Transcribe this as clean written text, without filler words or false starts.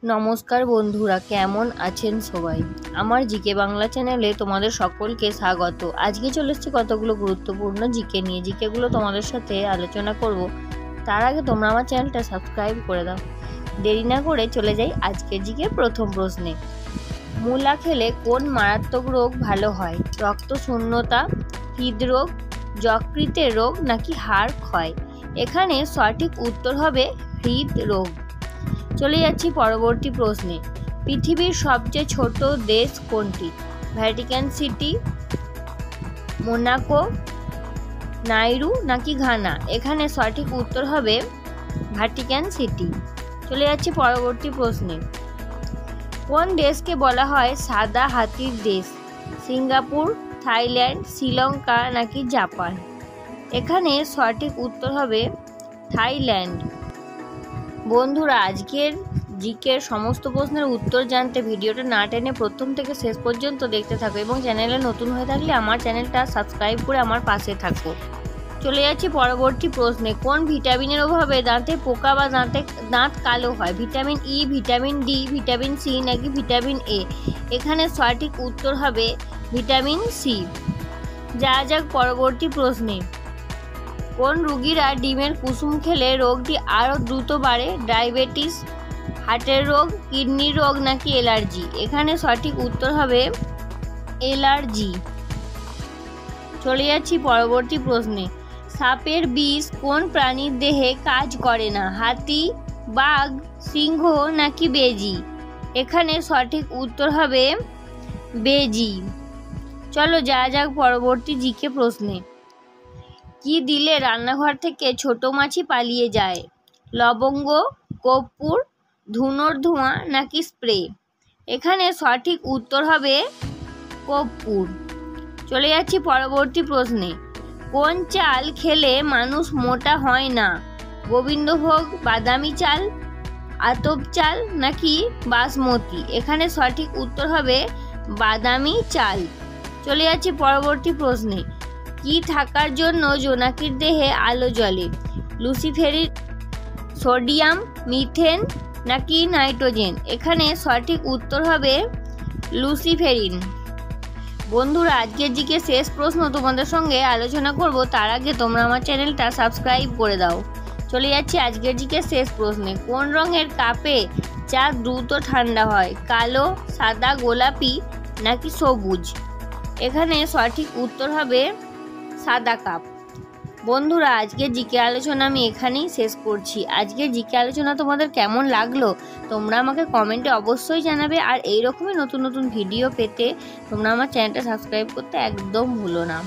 নমস্কার বন্ধুরা, কেমন আছেন সবাই? আমার জিকে বাংলা চ্যানেলে তোমাদের সকলকে স্বাগত। আজকে চলে এসেছি কতগুলো গুরুত্বপূর্ণ জিকে নিয়ে। জিকেগুলো তোমাদের সাথে আলোচনা করব। তার আগে তোমরা আমার চ্যানেলটা সাবস্ক্রাইব করে দাও। দেরি না করে চলে যাই আজকের জিকে প্রথম প্রশ্নে। মূলা খেলে কোন মারাত্মক রোগ ভালো হয়? রক্তশূন্যতা, হৃদরোগ, যকৃতের রোগ নাকি হাড় ক্ষয়? এখানে সঠিক উত্তর হবে হৃদরোগ। চলে যাচ্ছি পরবর্তী প্রশ্নে। পৃথিবীর সবচেয়ে ছোট দেশ কোনটি? ভ্যাটিকান সিটি, মোনাকো, নাইরু নাকি ঘানা? এখানে সঠিক উত্তর হবে ভ্যাটিকান সিটি। চলে যাচ্ছি পরবর্তী প্রশ্নে। কোন দেশকে বলা হয় সাদা হাতির দেশ? সিঙ্গাপুর, থাইল্যান্ড, শ্রীলঙ্কা নাকি জাপান? এখানে সঠিক উত্তর হবে থাইল্যান্ড। বন্ধুরা, আজকের জিকের সমস্ত প্রশ্নের উত্তর জানতে ভিডিওটা না টেনে প্রথম থেকে শেষ পর্যন্ত দেখতে থাকো এবং চ্যানেলে নতুন হয়ে থাকলে আমার চ্যানেলটা সাবস্ক্রাইব করে আমার পাশে থাকো। চলে যাচ্ছি পরবর্তী প্রশ্নে। কোন ভিটামিনের অভাবে দাঁতে পোকা বা দাঁত কালো হয়? Vitamin E, vitamin D, vitamin C নাকি ভিটামিন এ? এখানে সঠিক উত্তর হবে ভিটামিন সি। যাক পরবর্তী প্রশ্নে। কোন রোগীরা ডিমের কুসুম খেলে রোগটি আরও দ্রুত বাড়ে? ডায়াবেটিস, হার্টের রোগ, কিডনির রোগ নাকি অ্যালার্জি? এখানে সঠিক উত্তর হবে অ্যালার্জি। চলে যাচ্ছি পরবর্তী প্রশ্নে। সাপের বিষ কোন প্রাণীর দেহে কাজ করে না? হাতি, বাঘ, সিংহ নাকি বেজি? এখানে সঠিক উত্তর হবে বেজি। চলো যাক পরবর্তী জিকে প্রশ্নে। কি দিলে রান্নাঘর থেকে ছোট মাছি পালিয়ে যায়? লবঙ্গ, কর্পূর, ধুনোর ধোঁয়া নাকি স্প্রে? এখানে সঠিক উত্তর হবে কর্পূর। চলে যাচ্ছি পরবর্তী প্রশ্নে। কোন চাল খেলে মানুষ মোটা হয় না? গোবিন্দভোগ, বাদামি চাল, আতপ চাল নাকি বাসমতি? এখানে সঠিক উত্তর হবে বাদামি চাল। চলে যাচ্ছি পরবর্তী প্রশ্নে। কি থাকার জন্য জোনাকির দেহে আলো জ্বলে? লুসিফেরিন, সোডিয়াম, মিথেন নাকি নাইট্রোজেন? এখানে সঠিক উত্তর হবে লুসিফেরিন। বন্ধুরা, আজকের জিকে শেষ প্রশ্ন তোমাদের সঙ্গে আলোচনা করব। তার আগে তোমরা আমার চ্যানেলটা সাবস্ক্রাইব করে দাও। চলে যাচ্ছি আজকের জিকে শেষ প্রশ্নে। কোন রঙের কাপে চা দ্রুত ঠান্ডা হয়? কালো, সাদা, গোলাপি নাকি সবুজ? এখানে সঠিক উত্তর হবে সাদা কাপ। বন্ধুরা, আজকের জিকে আলোচনা আমি এখানেই শেষ করছি। আজকের জিকে আলোচনা তোমাদের কেমন লাগলো তোমরা আমাকে কমেন্টে অবশ্যই জানাবে। আর এইরকমই নতুন নতুন ভিডিও পেতে তোমরা আমার চ্যানেলটা সাবস্ক্রাইব করতে একদম ভুলো না।